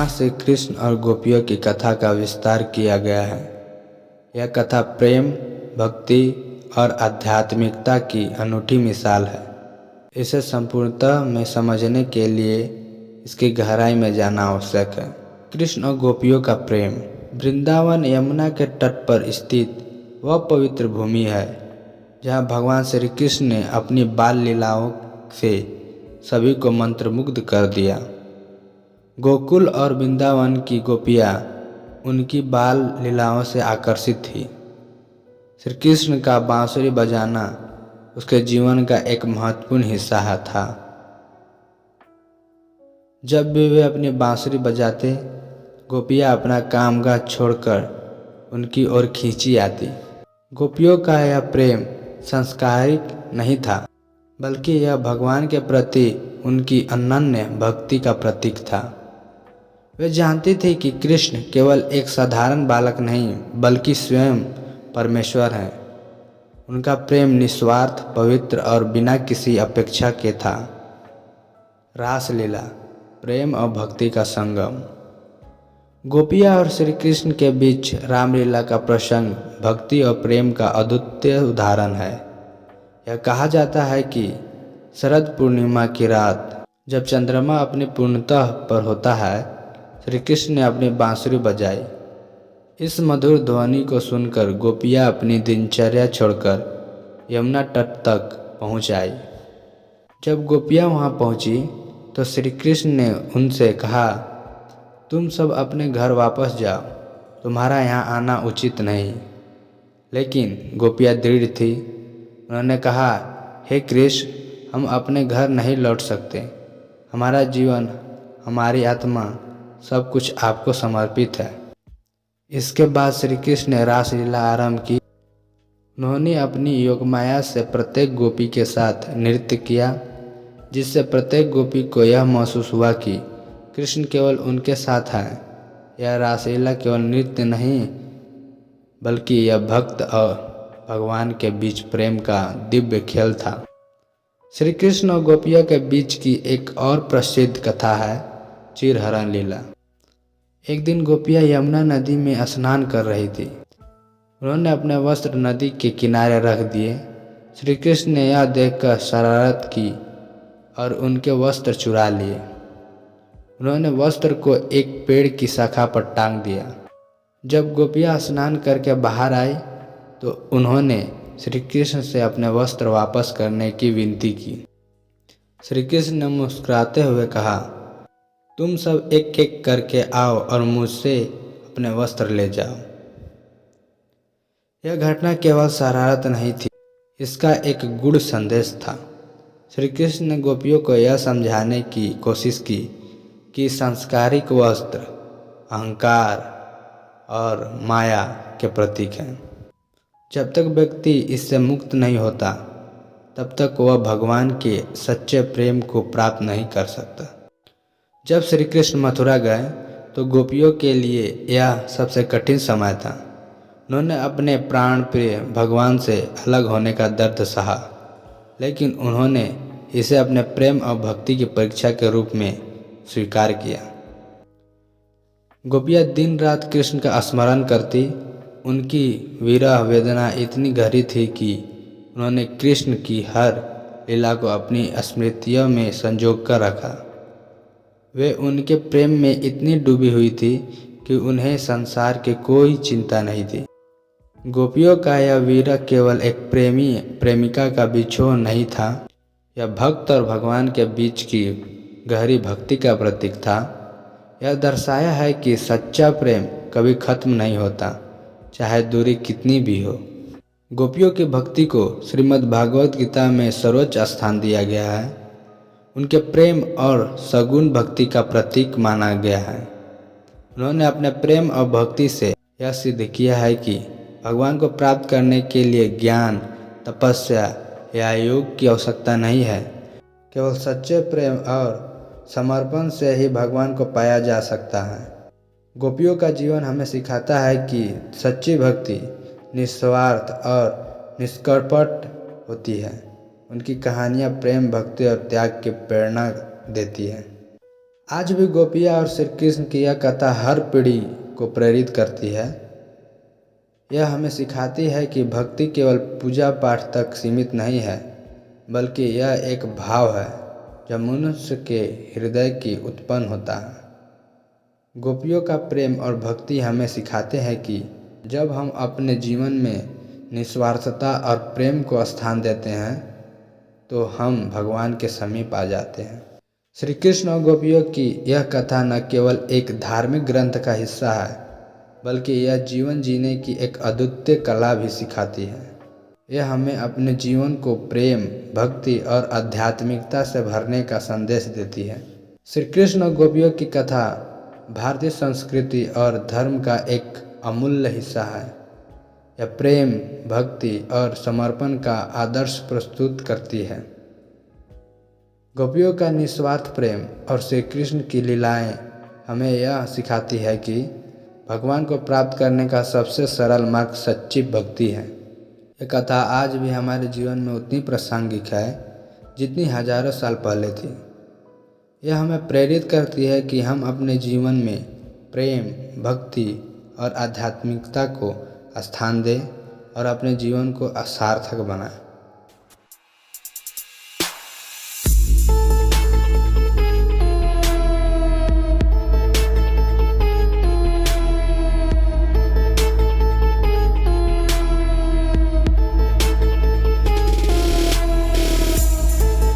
यहाँ से कृष्ण और गोपियों की कथा का विस्तार किया गया है। यह कथा प्रेम, भक्ति और आध्यात्मिकता की अनूठी मिसाल है। इसे संपूर्णतः में समझने के लिए इसकी गहराई में जाना आवश्यक है। कृष्ण और गोपियों का प्रेम। वृंदावन यमुना के तट पर स्थित वह पवित्र भूमि है जहाँ भगवान श्री कृष्ण ने अपनी बाल लीलाओं से सभी को मंत्रमुग्ध कर दिया। गोकुल और वृंदावन की गोपियाँ उनकी बाल लीलाओं से आकर्षित थी। श्री कृष्ण का बांसुरी बजाना उसके जीवन का एक महत्वपूर्ण हिस्सा था। जब भी वे अपनी बांसुरी बजाते, गोपियाँ अपना कामकाज छोड़कर उनकी ओर खींची आती। गोपियों का यह प्रेम सांसारिक नहीं था, बल्कि यह भगवान के प्रति उनकी अनन्य भक्ति का प्रतीक था। वे जानती थी कि कृष्ण केवल एक साधारण बालक नहीं, बल्कि स्वयं परमेश्वर हैं। उनका प्रेम निस्वार्थ, पवित्र और बिना किसी अपेक्षा के था। रासलीला, प्रेम और भक्ति का संगम। गोपियाँ और श्री कृष्ण के बीच रामलीला का प्रसंग भक्ति और प्रेम का अद्वितीय उदाहरण है। यह कहा जाता है कि शरद पूर्णिमा की रात जब चंद्रमा अपनी पूर्णता पर होता है, श्री कृष्ण ने अपनी बांसुरी बजाई। इस मधुर ध्वनि को सुनकर गोपियाँ अपनी दिनचर्या छोड़कर यमुना तट तक पहुँच आई। जब गोपियाँ वहाँ पहुँची तो श्री कृष्ण ने उनसे कहा, तुम सब अपने घर वापस जाओ, तुम्हारा यहाँ आना उचित नहीं। लेकिन गोपियाँ दृढ़ थी। उन्होंने कहा, हे कृष्ण, हम अपने घर नहीं लौट सकते। हमारा जीवन, हमारी आत्मा, सब कुछ आपको समर्पित है। इसके बाद श्री कृष्ण ने रासलीला आरंभ की। उन्होंने अपनी योगमाया से प्रत्येक गोपी के साथ नृत्य किया, जिससे प्रत्येक गोपी को यह महसूस हुआ कि कृष्ण केवल उनके साथ हैं। यह रासलीला केवल नृत्य नहीं, बल्कि यह भक्त और भगवान के बीच प्रेम का दिव्य खेल था। श्री कृष्ण और गोपियों के बीच की एक और प्रसिद्ध कथा है क्षीरहरण लीला। एक दिन गोपियाँ यमुना नदी में स्नान कर रही थी। उन्होंने अपने वस्त्र नदी के किनारे रख दिए। श्री कृष्ण ने यह देखकर शरारत की और उनके वस्त्र चुरा लिए। उन्होंने वस्त्र को एक पेड़ की शाखा पर टांग दिया। जब गोपियाँ स्नान करके बाहर आई तो उन्होंने श्री कृष्ण से अपने वस्त्र वापस करने की विनती की। श्री कृष्ण ने मुस्कुराते हुए कहा, तुम सब एक एक करके आओ और मुझसे अपने वस्त्र ले जाओ। यह घटना केवल शरारत नहीं थी, इसका एक गूढ़ संदेश था। श्री कृष्ण ने गोपियों को यह समझाने की कोशिश की कि सांसारिक वस्त्र अहंकार और माया के प्रतीक हैं। जब तक व्यक्ति इससे मुक्त नहीं होता, तब तक वह भगवान के सच्चे प्रेम को प्राप्त नहीं कर सकता। जब श्री कृष्ण मथुरा गए तो गोपियों के लिए यह सबसे कठिन समय था। उन्होंने अपने प्राण प्रिय भगवान से अलग होने का दर्द सहा, लेकिन उन्होंने इसे अपने प्रेम और भक्ति की परीक्षा के रूप में स्वीकार किया। गोपियाँ दिन रात कृष्ण का स्मरण करती। उनकी विरह वेदना इतनी गहरी थी कि उन्होंने कृष्ण की हर लीला को अपनी स्मृतियों में संजो कर रखा। वे उनके प्रेम में इतनी डूबी हुई थी कि उन्हें संसार की कोई चिंता नहीं थी। गोपियों का यह विरह केवल एक प्रेमी प्रेमिका का बिछोह नहीं था, यह भक्त और भगवान के बीच की गहरी भक्ति का प्रतीक था। यह दर्शाया है कि सच्चा प्रेम कभी खत्म नहीं होता, चाहे दूरी कितनी भी हो। गोपियों की भक्ति को श्रीमद् भागवत गीता में सर्वोच्च स्थान दिया गया है। उनके प्रेम और सगुण भक्ति का प्रतीक माना गया है। उन्होंने अपने प्रेम और भक्ति से यह सिद्ध किया है कि भगवान को प्राप्त करने के लिए ज्ञान, तपस्या या योग की आवश्यकता नहीं है। केवल सच्चे प्रेम और समर्पण से ही भगवान को पाया जा सकता है। गोपियों का जीवन हमें सिखाता है कि सच्ची भक्ति निस्वार्थ और निष्कपट होती है। उनकी कहानियाँ प्रेम, भक्ति और त्याग की प्रेरणा देती हैं। आज भी गोपियाँ और श्री कृष्ण की यह कथा हर पीढ़ी को प्रेरित करती है। यह हमें सिखाती है कि भक्ति केवल पूजा पाठ तक सीमित नहीं है, बल्कि यह एक भाव है जो मनुष्य के हृदय की उत्पन्न होता है। गोपियों का प्रेम और भक्ति हमें सिखाते हैं कि जब हम अपने जीवन में निस्वार्थता और प्रेम को स्थान देते हैं तो हम भगवान के समीप आ जाते हैं। श्री कृष्ण और गोपियों की यह कथा न केवल एक धार्मिक ग्रंथ का हिस्सा है, बल्कि यह जीवन जीने की एक अद्वितीय कला भी सिखाती है। यह हमें अपने जीवन को प्रेम, भक्ति और आध्यात्मिकता से भरने का संदेश देती है। श्री कृष्ण और गोपियों की कथा भारतीय संस्कृति और धर्म का एक अमूल्य हिस्सा है। यह प्रेम, भक्ति और समर्पण का आदर्श प्रस्तुत करती है। गोपियों का निस्वार्थ प्रेम और श्री कृष्ण की लीलाएं हमें यह सिखाती है कि भगवान को प्राप्त करने का सबसे सरल मार्ग सच्ची भक्ति है। यह कथा आज भी हमारे जीवन में उतनी प्रासंगिक है जितनी हजारों साल पहले थी। यह हमें प्रेरित करती है कि हम अपने जीवन में प्रेम, भक्ति और आध्यात्मिकता को स्थान दें और अपने जीवन को सार्थक बनाएं।